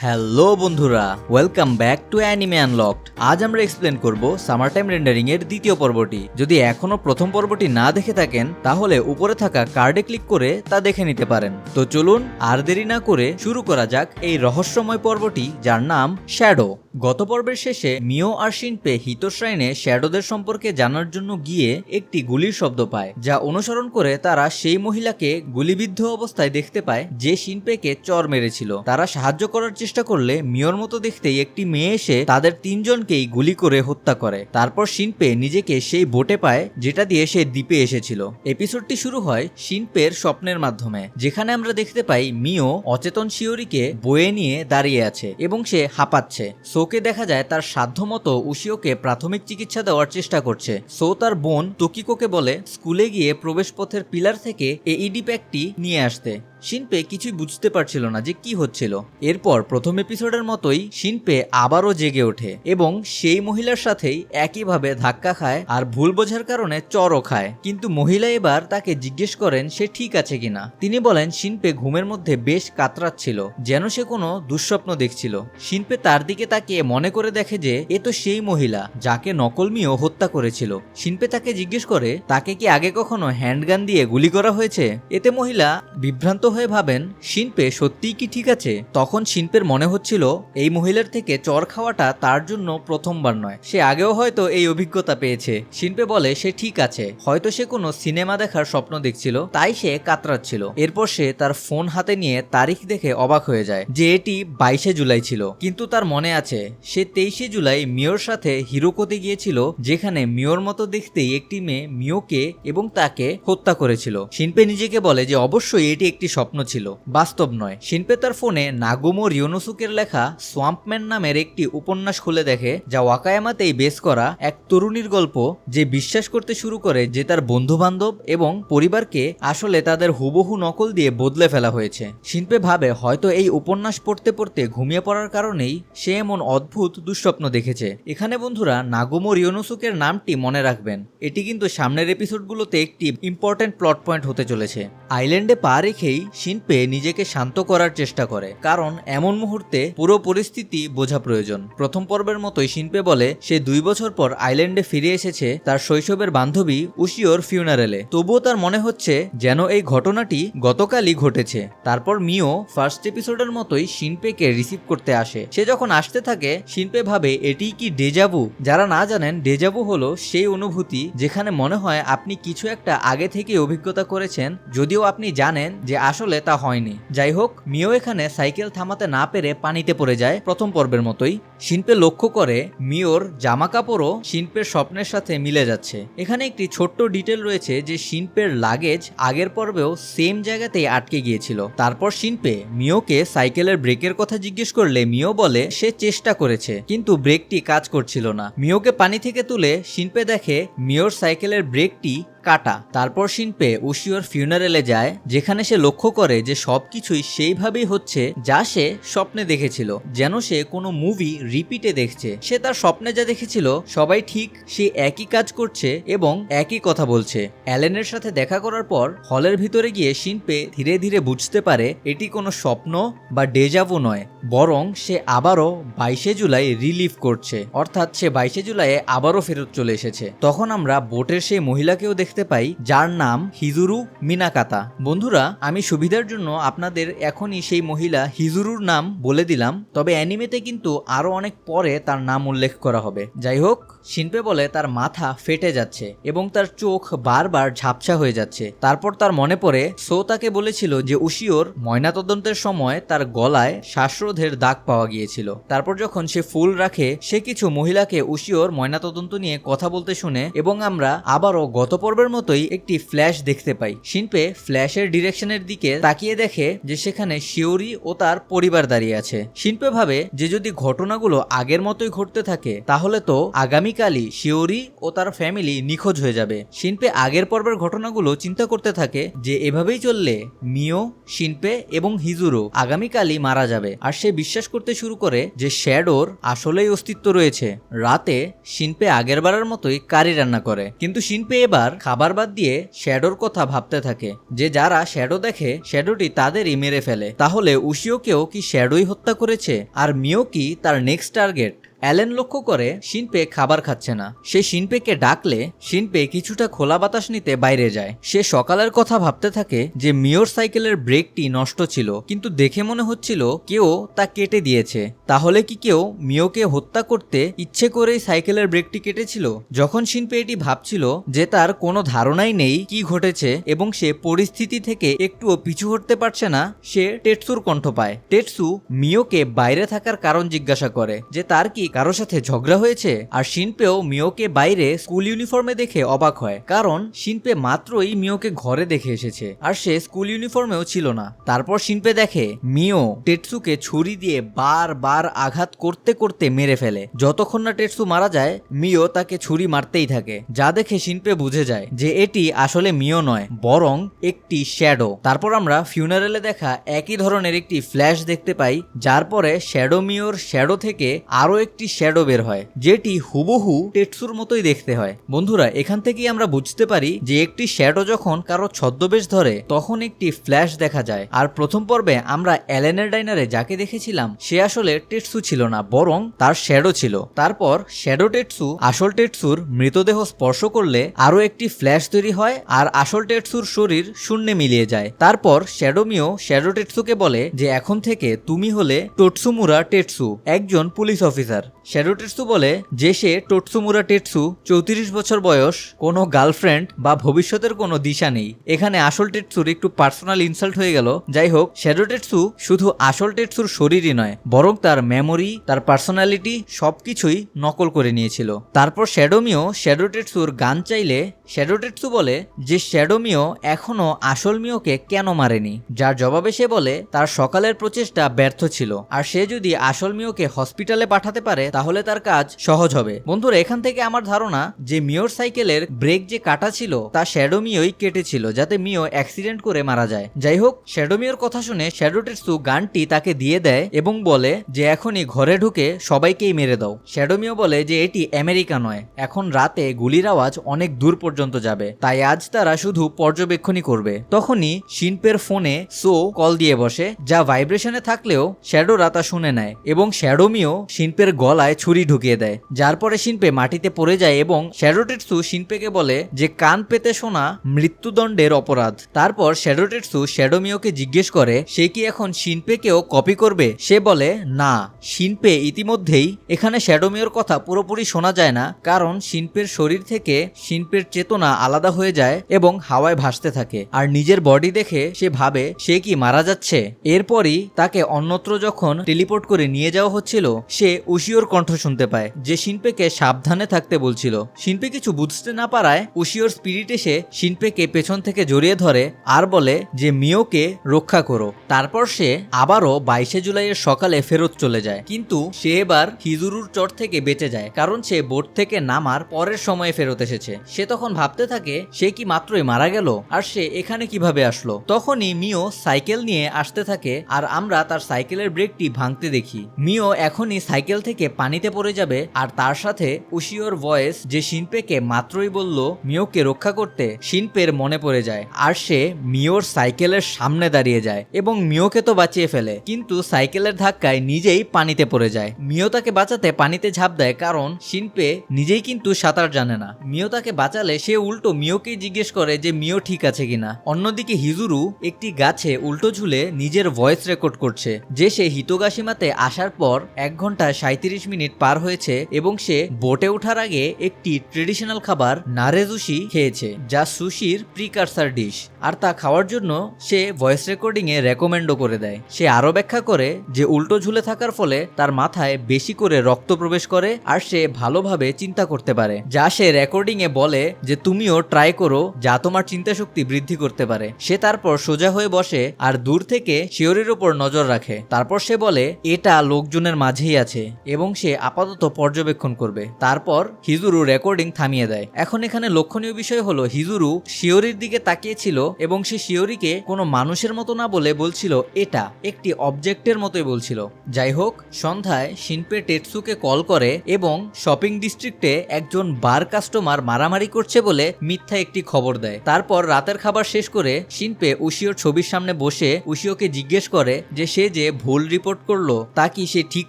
Hello বন্ধুরা, welcome back to anime unlocked. আজ আমরা এক্সপ্লেন করব সামার টাইম রেন্ডারিং এর দ্বিতীয় পর্বটি। যদি এখনো প্রথম পর্বটি না দেখে থাকেন তাহলে উপরে থাকা কার্ডে ক্লিক করে তা দেখে নিতে পারেন। তো চলুন আর দেরি না করে শুরু করা যাক এই রহস্যময় পর্বটি, যার নাম শ্যাডো। গত পর্বের শেষে মিও আর শিনপে হিতোশ্রাইনে শ্যাডোদের সম্পর্কে জানার জন্য গিয়ে একটি গুলির শব্দ পায়, যা অনুসরণ করে তারা সেই মহিলাকে গুলিবিদ্ধ অবস্থায় দেখতে পায় যে শিনপেকে চর মেরেছিল। তারা সাহায্য করার চেষ্টা করলে মিওর মতো দেখতেই একটি মেয়ে এসে তাদের তিনজনকেই গুলি করে হত্যা করে। তারপর শিনপে নিজেকে সেই বোটে পায় যেটা দিয়ে সে দ্বীপে এসেছিল। এপিসোডটি শুরু হয় শিনপের স্বপ্নের মাধ্যমে, যেখানে আমরা দেখতে পাই মিও অচেতন শিওরিকে বয়ে নিয়ে দাঁড়িয়ে আছে এবং সে হাঁপাচ্ছে। সোকে দেখা যায় তার সাধ্যমতো উশিওকে প্রাথমিক চিকিৎসা দেওয়ার চেষ্টা করছে। সো তার বোন তোকিকোকে বলে স্কুলে গিয়ে প্রবেশপথের পিলার থেকে এইডি প্যাকটি নিয়ে আসতে। শিনপে কিছুই বুঝতে পারছিল না যে কি হচ্ছিল। এরপর প্রথম এপিসোডের মতোই শিনপে আবারও জেগে ওঠে এবং সেই মহিলার সাথেই একইভাবে ধাক্কা খায় আর ভুল বোঝার কারণে চরও খায়। কিন্তু মহিলা এবার তাকে জিজ্ঞেস করেন সে ঠিক আছে কিনা। তিনি বলেন শিনপে ঘুমের মধ্যে বেশ কাতরাচ্ছিল, যেন সে কোনো দুঃস্বপ্ন দেখছিল। শিনপে তার দিকে তাকিয়ে মনে করে দেখে যে এ তো সেই মহিলা যাকে নকল মিও হত্যা করেছিল। শিনপে তাকে জিজ্ঞেস করে তাকে কি আগে কখনো হ্যান্ডগান দিয়ে গুলি করা হয়েছে। এতে মহিলা বিভ্রান্ত হয়ে ভাবেন শিনপে সত্যিই কি ঠিক আছে। তখন শিনপের মনে হচ্ছিল এই মহিলার থেকে চর খাওয়াটা তার জন্য প্রথমবার নয়, সে আগেও হয়তো এই অভিজ্ঞতা পেয়েছে। শিনপে বলে সে ঠিক আছে, হয়তো সে কোনো সিনেমা দেখার স্বপ্ন দেখছিল, তাই সে কাতরাচ্ছিল। এরপর সে তার ফোন হাতে নিয়ে তারিখ দেখে অবাক হয়ে যায় যে এটি 22শে জুলাই ছিল। কিন্তু তার মনে আছে সে 23শে জুলাই মিওর সাথে হিরোকোতে গিয়েছিল, যেখানে মিওর মতো দেখতেই একটি মেয়ে মিওকে এবং তাকে হত্যা করেছিল। শিনপে নিজেকে বলে যে অবশ্যই এটি একটি স্বপ্ন ছিল, বাস্তব নয়। শিনপে তার ফোনে নাগুমো রিওনোসুকের লেখা সোয়াম্পম্যান নামের একটি উপন্যাস খুলে দেখে, যা ওয়াকায়ামাতেই বেস করা এক তরুণীর গল্প যে বিশ্বাস করতে শুরু করে যে তার বন্ধু বান্ধব এবং পরিবারকে আসলে তাদের হুবহু নকল দিয়ে বদলে ফেলা হয়েছে। শিনপে ভাবে হয়তো এই উপন্যাস পড়তে পড়তে ঘুমিয়ে পড়ার কারণেই সে এমন অদ্ভুত দুঃস্বপ্ন দেখেছে। এখানে বন্ধুরা নাগুমো রিওনোসুকের নামটি মনে রাখবেন, এটি কিন্তু সামনের এপিসোডগুলোতে একটি ইম্পর্টেন্ট প্লট পয়েন্ট হতে চলেছে। আইল্যান্ডে পা রেখেই শিনপে নিজেকে শান্ত করার চেষ্টা করে, কারণ এমন মুহূর্তে পুরো পরিস্থিতি বোঝা প্রয়োজন। প্রথম পর্বের মতোই শিনপে বলে সে 2 বছর পর আইল্যান্ডে ফিরে এসেছে তার শৈশবের বান্ধবী উশিওর ফিউনারেলে। তবুও তার মনে হচ্ছে যেন এই ঘটনাটি গতকালই ঘটেছে। তারপর মিও ফার্স্ট এপিসোডের মতোই শিনপেকে রিসিভ করতে আসে। সে যখন আসতে থাকে শিনপে ভাবে এটি কি ডেজাভু। যারা না জানেন, ডেজাভু হলো সেই অনুভূতি যেখানে মনে হয় আপনি কিছু একটা আগে থেকে অভিজ্ঞতা করেছেন, যদিও আপনি জানেন যে আসলে তা হয়নি। যাই হোক, মিও এখানে সাইকেল থামাতে না পেরে পানিতে পড়ে যায় প্রথম পর্বের মতোই। শিনপে লক্ষ্য করে মিওর জামা কাপড়ও শিনপের স্বপ্নের সাথে মিলে যাচ্ছে। এখানে একটি ছোট্ট ডিটেল রয়েছে যে শিনপের লাগেজ আগের পর্বেও সেম জায়গাতেই আটকে গিয়েছিল। তারপর শিনপে মিওকে সাইকেলের ব্রেকের কথা জিজ্ঞেস করলে মিও বলে সে চেষ্টা করেছে কিন্তু ব্রেকটি কাজ করছিল না। মিওকে পানি থেকে তুলে শিনপে দেখে মিওর সাইকেলের ব্রেকটি কাটা। তারপর শিনপে উশিওর ফিউনারেলে যায়, যেখানে সে লক্ষ্য করে যে সবকিছুই সেইভাবেই হচ্ছে যা সে স্বপ্নে দেখেছিল, যেন সে কোনো মুভি রিপিটে দেখছে। সে তার স্বপ্নে যা দেখেছিল সবাই ঠিক সে একই কাজ করছে এবং একই কথা বলছে। অ্যালেনের সাথে দেখা করার পর হলের ভিতরে গিয়ে শিনপে ধীরে ধীরে বুঝতে পারে এটি কোনো স্বপ্ন বা ডেজাভু নয়, বরং সে আবারও 22শে জুলাই রিলিভ করছে, অর্থাৎ সে 22শে জুলাইয়ে আবারও ফেরত চলে এসেছে। তখন আমরা বোটের সেই মহিলাকেও দেখতে পাই যার নাম হিজুরু মিনাকাতা। বন্ধুরা, আমি সুবিধার জন্য আপনাদের এখনই সেই মহিলা হিজুরুর নাম বলে দিলাম, তবে অ্যানিমেতে কিন্তু আরো অনেক পরে তার নাম উল্লেখ করা হবে। যাই হোক, শিনপে বলে তার মাথা ফেটে যাচ্ছে এবং তার চোখ বারবার ঝাপসা হয়ে যাচ্ছে। তারপর তার মনে পড়ে সো তাকে বলেছিল যে উশিওর ময়নাতদন্তের সময় তার গলায় শ্বাসরোধের দাগ পাওয়া গিয়েছিল। তারপর যখন সে ফুল রাখে, সে কিছু মহিলাকে উশিওর ময়নাতদন্ত নিয়ে কথা বলতে শুনে এবং আমরা আবারও গত পর্বের মতোই একটি ফ্ল্যাশ দেখতে পাই। শিনপে ফ্ল্যাশের ডিরেকশনের দিকে তাকিয়ে দেখে যে সেখানে শিওরি ও তার পরিবার দাঁড়িয়ে আছে। শিনপে ভাবে যে যদি ঘটনাগুলো ঘটনাগুলো আগের মতোই ঘটতে থাকে তাহলে তো আগামীকালই শিওরি ও তার ফ্যামিলি নিখোঁজ হয়ে যাবে। শিনপে আগের পর্বের ঘটনাগুলো চিন্তা করতে থাকে যে এভাবেই চললে মিও, শিনপে এবং হিজুরো আগামীকালই মারা যাবে। আর সে বিশ্বাস করতে শুরু করে যে শ্যাডোর আসলেই অস্তিত্ব রয়েছে। রাতে শিনপে আগেরবারের মতোই কারি রান্না করে, কিন্তু শিনপে এবার খাবার বাদ দিয়ে শ্যাডোর কথা ভাবতে থাকে যে যারা শ্যাডো দেখে শ্যাডোটি তাদেরই মেরে ফেলে। তাহলে উশিওকেও কি শ্যাডোই হত্যা করেছে? আর মিও কি তার নেক্সট টার্গেট? অ্যালেন লক্ষ্য করে শিনপে খাবার খাচ্ছে না। সে শিনপেকে ডাকলে শিনপে কিছুটা খোলা বাতাস নিতে বাইরে যায়। সে সকালের কথা ভাবতে থাকে যে মিওর সাইকেলের ব্রেকটি নষ্ট ছিল, কিন্তু দেখে মনে হচ্ছিল কেউ তা কেটে দিয়েছে। তাহলে কি কেউ মিওকে হত্যা করতে ইচ্ছে করেই সাইকেলের ব্রেকটি কেটেছিল? যখন শিনপে এটি ভাবছিল যে তার কোনো ধারণাই নেই কি ঘটেছে এবং সে পরিস্থিতি থেকে একটুও পিছু হটতে পারছে না, সে টেটসুর কণ্ঠ পায়। টেটসু মিওকে বাইরে থাকার কারণ জিজ্ঞাসা করে যে তার কি কারোর সাথে ঝগড়া হয়েছে। আর শিনপেও মিওকে বাইরে স্কুল ইউনিফর্মে দেখে অবাক হয়, কারণ শিনপে মাত্রই মিওকে ঘরে দেখে এসেছে আর সে স্কুল ইউনিফর্মেও ছিল না। তারপর শিনপে দেখে মিও টেটসুকে ছুরি দিয়ে বারবার আঘাত করতে করতে মেরে ফেলে। যতক্ষণ না টেটসু মারা যায় মিও তাকে ছুরি মারতেই থাকে, যা দেখে শিনপে বুঝে যায় যে এটি আসলে মিও নয় বরং একটি শ্যাডো। তারপর আমরা ফিউনারেলে দেখা একই ধরনের একটি ফ্ল্যাশ দেখতে পাই, যার পরে শ্যাডো মিওর শ্যাডো থেকে আরো একটি শ্যাডো বের হয়, যেটি হুবহু টেটসুর মতোই দেখতে হয়। বন্ধুরা, এখান থেকেই আমরা বুঝতে পারি যে একটি শ্যাডো যখন কারো ছদ্মবেশ ধরে তখন একটি ফ্ল্যাশ দেখা যায়। আর প্রথম পর্বে আমরা অ্যালেনের ডাইনারে যাকে দেখেছিলাম সে আসলে টেটসু ছিল না বরং তার শ্যাডো ছিল। তারপর শ্যাডো টেটসু আসল টেটসুর মৃতদেহ স্পর্শ করলে আরো একটি ফ্ল্যাশ তৈরি হয় আর আসল টেটসুর শরীর শূন্যে মিলিয়ে যায়। তারপর শ্যাডো মিও শ্যাডো টেটসুকে বলে যে এখন থেকে তুমি হলে টোটসুমুরা টেটসু, একজন পুলিশ অফিসার। শ্যাডো টেটসু বলে যে সে টোটসুমুরা টেটসু, 34 বছর বয়স, কোনো গার্লফ্রেন্ড বা ভবিষ্যতের কোনো দিশা নেই। এখানে আসল টেটসুর একটু পার্সোনাল ইনসাল্ট হয়ে গেল। যাই হোক, শ্যাডো টেটসু শুধু আসল টেটসুর শরীরই নয় বরং তার মেমোরি, তার পার্সোনালিটি সবকিছুই নকল করে নিয়েছিল। তারপর শ্যাডো মিও শ্যাডো টেটসুর গান চাইলে শ্যাডো টেটসু বলে যে শ্যাডো মিও এখনো আসল মিওকে কেন মারেনি, যার জবাবে সে বলে তার সকালের প্রচেষ্টা ব্যর্থ ছিল আর সে যদি আসল মিওকে হসপিটালে পাঠাতে পারে তাহলে তার কাজ সহজ হবে। বন্ধুরা, এখান থেকে আমার ধারণা যে মিওর সাইকেলের ব্রেক যে কাটা ছিল তা শ্যাডো মিওই কেটেছিল যাতে মিও অ্যাক্সিডেন্ট করে মারা যায়। যাই হোক, শ্যাডো মিওর কথা শুনে শ্যাডো টেটসু গানটি তাকে দিয়ে দেয় এবং বলে যে এখনই ঘরে ঢুকে সবাইকেই মেরে দাও। শ্যাডো মিও বলে যে এটি আমেরিকা নয়, এখন রাতে গুলির আওয়াজ অনেক দূর পর্যন্ত যাবে, তাই আজ তারা শুধু পর্যবেক্ষণই করবে। তখনই শিনপের ফোনে সো কল দিয়ে বসে, যা ভাইব্রেশনে থাকলেও শ্যাডোরা তা শুনে নেয় এবং শ্যাডো মিও শিনপের গলায় ছুরি ঢুকিয়ে দেয়, যার পরে শিনপে মাটিতে পড়ে যায় এবং শ্যাডো টেটসু শিনপেকে বলে যে কান পেতে শোনা মৃত্যুদণ্ডের অপরাধ। তারপর শ্যাডো টেটসু শ্যাডো মিওকে জিজ্ঞেস করে সে কি এখন শিনপেকেও কপি করবে। সে বলে না, শিনপে ইতিমধ্যেই এখানে শ্যাডো মিওর কথা পুরোপুরি শোনা যায় না, কারণ শিনপের শরীর থেকে শিনপের চেতনা আলাদা হয়ে যায় এবং হাওয়ায় ভাসতে থাকে আর নিজের বডি দেখে সে ভাবে সে কি মারা যাচ্ছে। এরপরই তাকে অন্যত্র যখন টেলিপোর্ট করে নিয়ে যাওয়া হচ্ছিল সে উশিওর কণ্ঠ শুনতে পায় যে শিনপেকে সাবধানে থাকতে বলছিল। শিনপে কিছু বুঝতে না পারায় উশিওর স্পিরিট এসে শিনপেকে পেছন থেকে জড়িয়ে ধরে আর বলে যে মিওকে রক্ষা করো। তারপর সে আবারও 22শে জুলাইয়ের সকালে ফেরত চলে যায়, কিন্তু সে এবার হিজুরুর চট থেকে বেঁচে যায় কারণ সে বোট থেকে নামার পরের সময়ে ফেরত এসেছে। সে তখন ভাবতে থাকে সে কি মাত্রই মারা গেল আর সে এখানে কিভাবে আসলো। তখনই মিও সাইকেল নিয়ে আসতে থাকে আর আমরা তার সাইকেলের ব্রেকটি ভাঙতে দেখি। মিও এখনই সাইকেল থেকে পানিতে পড়ে যাবে আর তার সাথে উশিওর ভয়েস যে শিনপেকে মাত্রই বলল মিওকে রক্ষা করতে শিনপের মনে পড়ে যায় আর সে মিওর সাইকেলের সামনে দাঁড়িয়ে যায় এবং মিওকে তো বাঁচিয়ে ফেলে, কিন্তু সাইকেলের ধাক্কায় নিজেই পানিতে পড়ে যায়। মিও তাকে বাঁচাতে পানিতে ঝাঁপ দেয় কারণ শিনপে নিজেই কিন্তু সাঁতার জানে না। মিও তাকে বাঁচালে সে উল্টো মিওকে জিজ্ঞেস করে যে মিও ঠিক আছে কিনা। অন্যদিকে হিজুরু একটি গাছে উল্টো ঝুলে নিজের ভয়েস রেকর্ড করছে যে সে হিতোগাশিমাতে আসার পর 1 ঘন্টা 37 মিনিট পার হয়েছে এবং সে বোটে ওঠার আগে একটি ট্রেডিশনাল খাবার নারেজুশি খেয়েছে, যা সুশির প্রিকারসার ডিশ, আর তা খাওয়ার জন্য সে ভয়েস রেকর্ডিং এ রেকমেন্ডও করে দেয়। সে আরো ব্যাখ্যা করে যে উল্টো ঝুলে থাকার ফলে তার মাথায় বেশি করে রক্ত প্রবেশ করে আর সে ভালোভাবে চিন্তা করতে পারে, যা সে রেকর্ডিং এ বলে যে তুমিও ট্রাই করো, যা তোমার চিন্তা শক্তি বৃদ্ধি করতে পারে। সে তারপর সোজা হয়ে বসে আর দূর থেকে শিওরির উপর নজর রাখে। তারপর সে বলে এটা লোকজনের মাঝেই আছে এবং এবং সে আপাতত পর্যবেক্ষণ করবে। তারপর হিজুরু রেকর্ডিং থামিয়ে দেয়। এখন এখানে লক্ষণীয় বিষয় হলো হিজুরু শিওরির দিকে তাকিয়েছিল এবং সে শিওরিকে কোনো মানুষের মতো না বলে বলছিল এটা একটি অবজেক্টের মতোই বলছিল। যাই হোক, সন্ধ্যায় শিনপে টেটসুকে কল করে এবং শপিং ডিস্ট্রিক্টে একজন বার কাস্টমার মারামারি করছে বলে মিথ্যা একটি খবর দেয়। তারপর রাতের খাবার শেষ করে শিনপে উশিওর ছবির সামনে বসে উশিওকে জিজ্ঞেস করে যে সে যে ভুল রিপোর্ট করলো তা কি সে ঠিক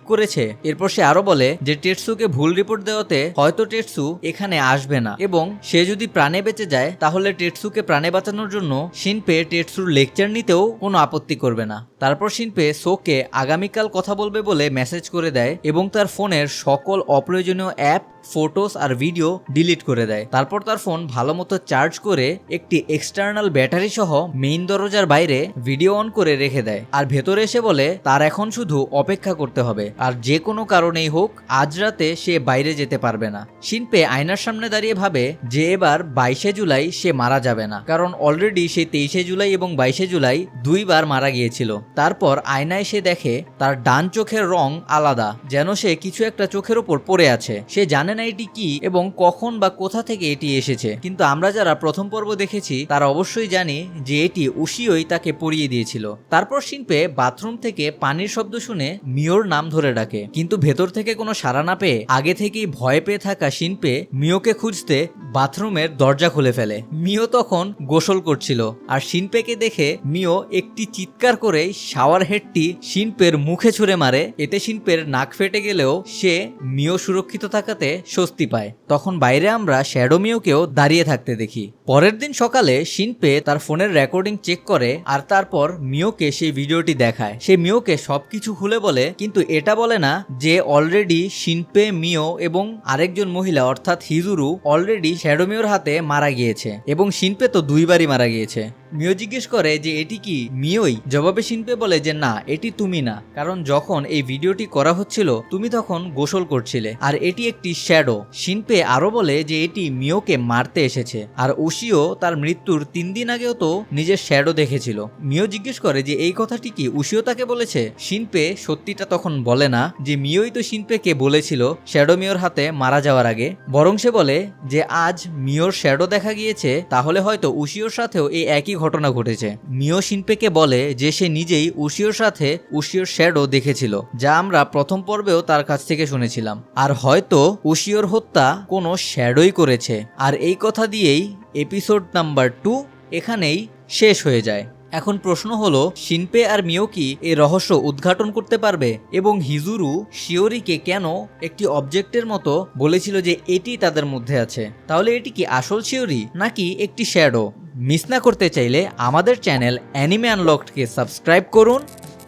করেছে। এরপর সে আরো বলে যে টেটসুকে ভুল রিপোর্ট দেওয়াতে হয়তো টেটসু এখানে আসবে না এবং সে যদি প্রাণে বেঁচে যায় তাহলে টেটসুকে প্রাণে বাঁচানোর জন্য শিনপে টেটসুর লেকচার নিতেও কোনো আপত্তি করবে না। তারপর শিনপে সোকে আগামীকাল কথা বলবে বলে মেসেজ করে দেয় এবং তার ফোনের সকল অপ্রয়োজনীয় অ্যাপ, ফটোস আর ভিডিও ডিলিট করে দেয়। তারপর তার ফোন ভালো মতো চার্জ করে একটি এক্সটার্নাল ব্যাটারি সহ মেইন দরজার বাইরে ভিডিও অন করে রেখে দেয় আর ভেতরে এসে বলে তার এখন শুধু অপেক্ষা করতে হবে আর যে কোনো কারণেই হোক আজ রাতে সে বাইরে যেতে পারবে না। শিনপে আয়নার সামনে দাঁড়িয়ে ভাবে যে এবার 22শে জুলাই সে মারা যাবে না, কারণ অলরেডি সে 23শে জুলাই এবং 22শে জুলাই দুইবার মারা গিয়েছিল। তারপর আয়নায় সে দেখে তার ডান চোখের রং আলাদা, যেন সে কিছু একটা চোখের উপর পড়ে আছে। সে জানে না এটি কি এবং কখন বা কোথা থেকে এটি এসেছে, কিন্তু আমরা যারা প্রথম পর্ব দেখেছি তারা অবশ্যই জানি যে এটি উশিওই তাকে পরিয়ে দিয়েছিল। তারপর শিনপে বাথরুম থেকে পানির শব্দ শুনে মিওর নাম ধরে ডাকে, কিন্তু ভেতর থেকে কোনো সাড়া না পেয়ে আগে থেকেই ভয় পেয়ে থাকা শিনপে মিওকে খুঁজতে বাথরুমের দরজা খুলে ফেলে। মিও তখন গোসল করছিল আর শিনপেকে দেখে মিও একটি চিৎকার করে শাওয়ার হেডটি শিনপের মুখে ছুঁড়ে মারে। এতে শিনপের নাক ফেটে গেলেও সে মিও সুরক্ষিত থাকাতে স্বস্তি পায়। তখন বাইরে আমরা শ্যাডো মিওকেও দাঁড়িয়ে থাকতে দেখি। পরের দিন সকালে শিনপে তার ফোনের রেকর্ডিং চেক করে আর তারপর মিওকে সেই ভিডিওটি দেখায়। সে মিওকে সবকিছু খুলে বলে, কিন্তু এটা বলে না যে অলরেডি শিনপে, মিও এবং আরেকজন মহিলা অর্থাৎ হিজুরু অলরেডি শ্যাডো মিওর হাতে মারা গিয়েছে এবং শিনপে তো দুইবারই মারা গিয়েছে। মিও জিজ্ঞেস করে যে এটি কি মিওই? জবাবে শিনপে বলে যে না, এটি তুমি না, কারণ যখন এই ভিডিওটি করা হচ্ছিল তুমি তখন গোসল করছিলে আর এটি একটি শ্যাডো। শিনপে আরো বলে যে এটি মিওকে মারতে এসেছে আর উশিও তার মৃত্যুর 3 দিন আগেও তো নিজের শ্যাডো দেখেছিল। মিও জিজ্ঞেস করে যে এই কথাটি কি উশিও তাকে বলেছে? শিনপে সত্যিটা তখন বলে না যে মিওই তো শিনপেকে বলেছিল শ্যাডো মিওর হাতে মারা যাওয়ার আগে, বরং সে বলে যে আজ মিওর শ্যাডো দেখা গিয়েছে, তাহলে হয়তো উশিওর সাথেও এই একই ঘটনা ঘটেছে। মিও শিনপেকে বলে যে সে নিজেই উশিওর সাথে উশিওর শ্যাডো দেখেছিল, যা আমরা প্রথম পর্বেও তার কাছ থেকে শুনেছিলাম, আর হয়তো উশিওর হত্যা কোনো শ্যাডোই করেছে। আর এই কথা দিয়েই এপিসোড নাম্বার 2 এখানেই শেষ হয়ে যায়। এখন প্রশ্ন হলো শিনপে আর মিও কি এই রহস্য উদ্ঘাটন করতে পারবে এবং হিজুরু শিওরিকে কেন একটি অবজেক্টের মতো বলেছিল যে এটি তাদের মধ্যে আছে? তাহলে এটি কি আসল শিওরি নাকি একটি শ্যাডো? মিস না করতে চাইলে আমাদের চ্যানেল অ্যানিমে আনলকডকে সাবস্ক্রাইব করুন,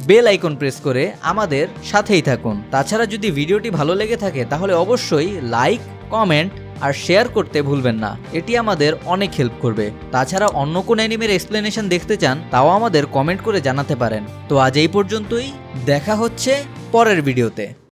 বেল আইকন প্রেস করে আমাদের সাথেই থাকুন। তাছাড়া যদি ভিডিওটি ভালো লেগে থাকে তাহলে অবশ্যই লাইক, কমেন্ট আর শেয়ার করতে ভুলবেন না, এটি আমাদের অনেক হেল্প করবে। তাছাড়া অন্য কোন অ্যানিমের এক্সপ্লেনেশন দেখতে চান তাও আমাদের কমেন্ট করে জানাতে পারেন। তো আজ এই পর্যন্তই, দেখা হচ্ছে পরের ভিডিওতে।